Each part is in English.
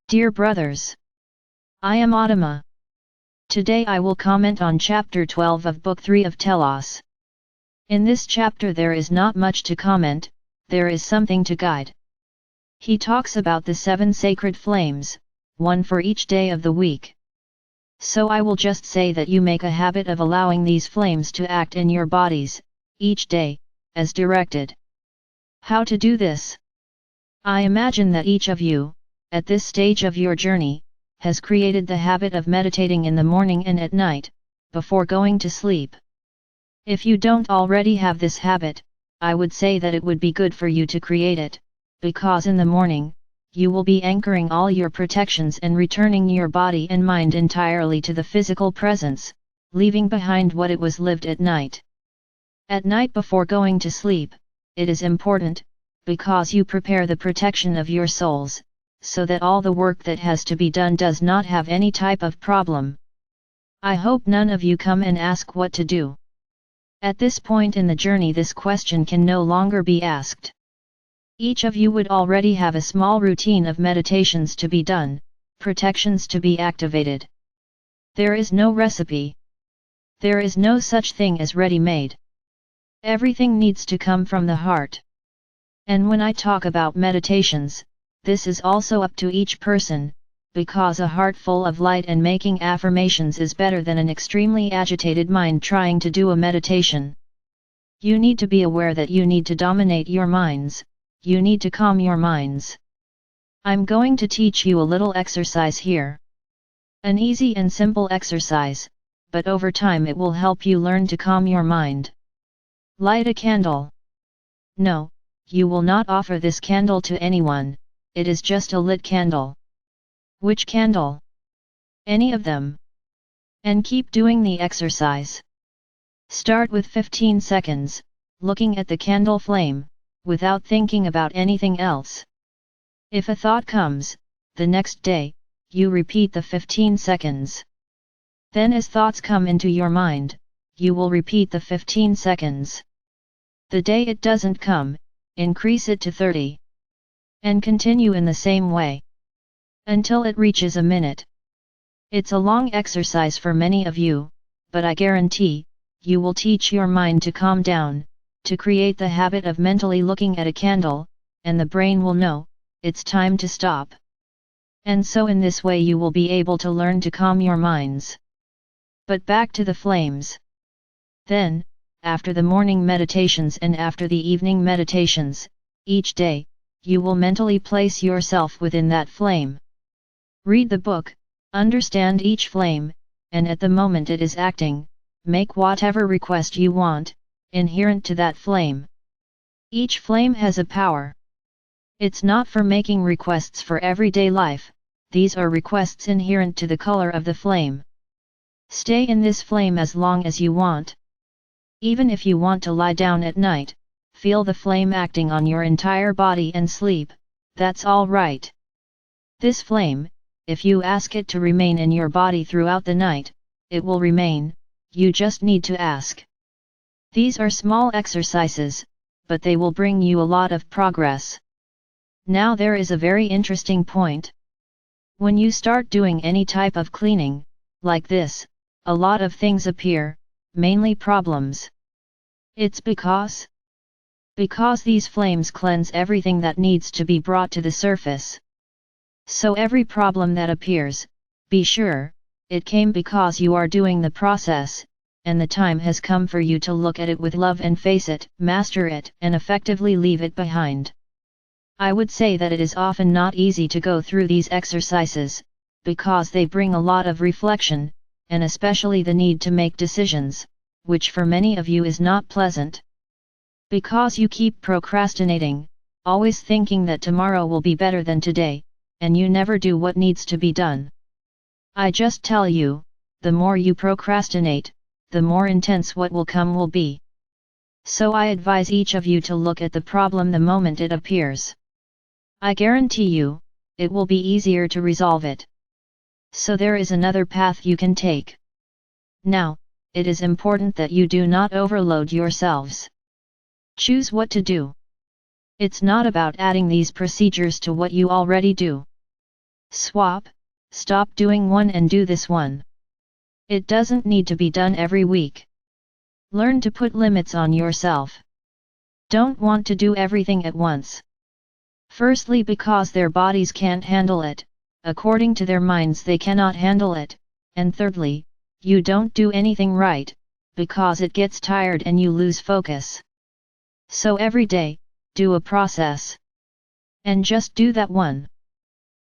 Dear brothers, I am Adama. Today I will comment on Chapter 12 of Book 3 of Telos. In this chapter there is not much to comment, there is something to guide. He talks about the 7 sacred flames, one for each day of the week. So I will just say that you make a habit of allowing these flames to act in your bodies, each day, as directed. How to do this? I imagine that each of you, at this stage of your journey, has created the habit of meditating in the morning and at night, before going to sleep. If you don't already have this habit, I would say that it would be good for you to create it, because in the morning, you will be anchoring all your protections and returning your body and mind entirely to the physical presence, leaving behind what it was lived at night. At night before going to sleep, it is important, because you prepare the protection of your souls, so that all the work that has to be done does not have any type of problem. I hope none of you come and ask what to do. At this point in the journey this question can no longer be asked. Each of you would already have a small routine of meditations to be done, protections to be activated. There is no recipe. There is no such thing as ready-made. Everything needs to come from the heart. And when I talk about meditations, this is also up to each person, because a heart full of light and making affirmations is better than an extremely agitated mind trying to do a meditation. You need to be aware that you need to dominate your minds, you need to calm your minds. I'm going to teach you a little exercise here. An easy and simple exercise, but over time it will help you learn to calm your mind. Light a candle. No, you will not offer this candle to anyone. It is just a lit candle. Which candle? Any of them. And keep doing the exercise. Start with 15 seconds, looking at the candle flame, without thinking about anything else. If a thought comes, the next day, you repeat the 15 seconds. Then as thoughts come into your mind, you will repeat the 15 seconds. The day it doesn't come, increase it to 30. And continue in the same way. Until it reaches a minute. It's a long exercise for many of you, but I guarantee, you will teach your mind to calm down, to create the habit of mentally looking at a candle, and the brain will know, it's time to stop. And so in this way you will be able to learn to calm your minds. But back to the flames. Then, after the morning meditations and after the evening meditations, each day, you will mentally place yourself within that flame. Read the book, understand each flame, and at the moment it is acting, make whatever request you want, inherent to that flame. Each flame has a power. It's not for making requests for everyday life, these are requests inherent to the color of the flame. Stay in this flame as long as you want. Even if you want to lie down at night, feel the flame acting on your entire body and sleep, that's all right. This flame, if you ask it to remain in your body throughout the night, it will remain, you just need to ask. These are small exercises, but they will bring you a lot of progress. Now there is a very interesting point. When you start doing any type of cleaning, like this, a lot of things appear, mainly problems. It's because these flames cleanse everything that needs to be brought to the surface. So every problem that appears, be sure, it came because you are doing the process, and the time has come for you to look at it with love and face it, master it, and effectively leave it behind. I would say that it is often not easy to go through these exercises, because they bring a lot of reflection, and especially the need to make decisions, which for many of you is not pleasant. Because you keep procrastinating, always thinking that tomorrow will be better than today, and you never do what needs to be done. I just tell you, the more you procrastinate, the more intense what will come will be. So I advise each of you to look at the problem the moment it appears. I guarantee you, it will be easier to resolve it. So there is another path you can take. Now, it is important that you do not overload yourselves. Choose what to do. It's not about adding these procedures to what you already do. Swap, stop doing one and do this one. It doesn't need to be done every week. Learn to put limits on yourself. Don't want to do everything at once. Firstly, because their bodies can't handle it, according to their minds they cannot handle it, and thirdly, you don't do anything right, because it gets tired and you lose focus. So every day, do a process. And just do that one.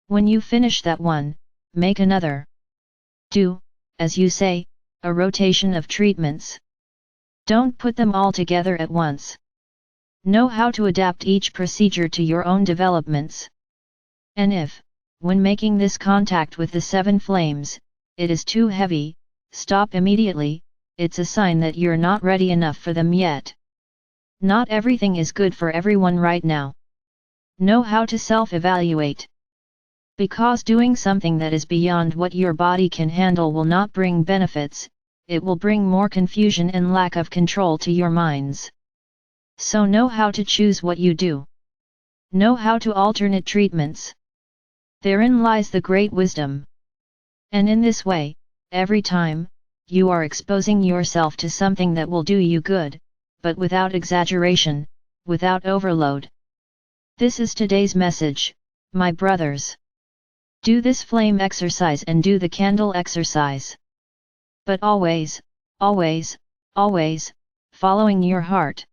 When you finish that one, make another. Do, as you say, a rotation of treatments. Don't put them all together at once. Know how to adapt each procedure to your own developments. And if, when making this contact with the 7 flames, it is too heavy, stop immediately, it's a sign that you're not ready enough for them yet. Not everything is good for everyone right now. Know how to self-evaluate. Because doing something that is beyond what your body can handle will not bring benefits, it will bring more confusion and lack of control to your minds. So know how to choose what you do. Know how to alternate treatments. Therein lies the great wisdom. And in this way, every time, you are exposing yourself to something that will do you good, but without exaggeration, without overload. This is today's message, my brothers. Do this flame exercise and do the candle exercise. But always, always, always, following your heart.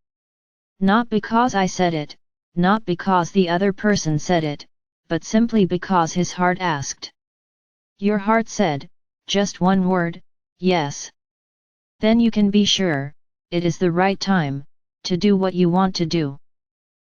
Not because I said it, not because the other person said it, but simply because his heart asked. Your heart said, just one word, yes. Then you can be sure, it is the right time, to do what you want to do.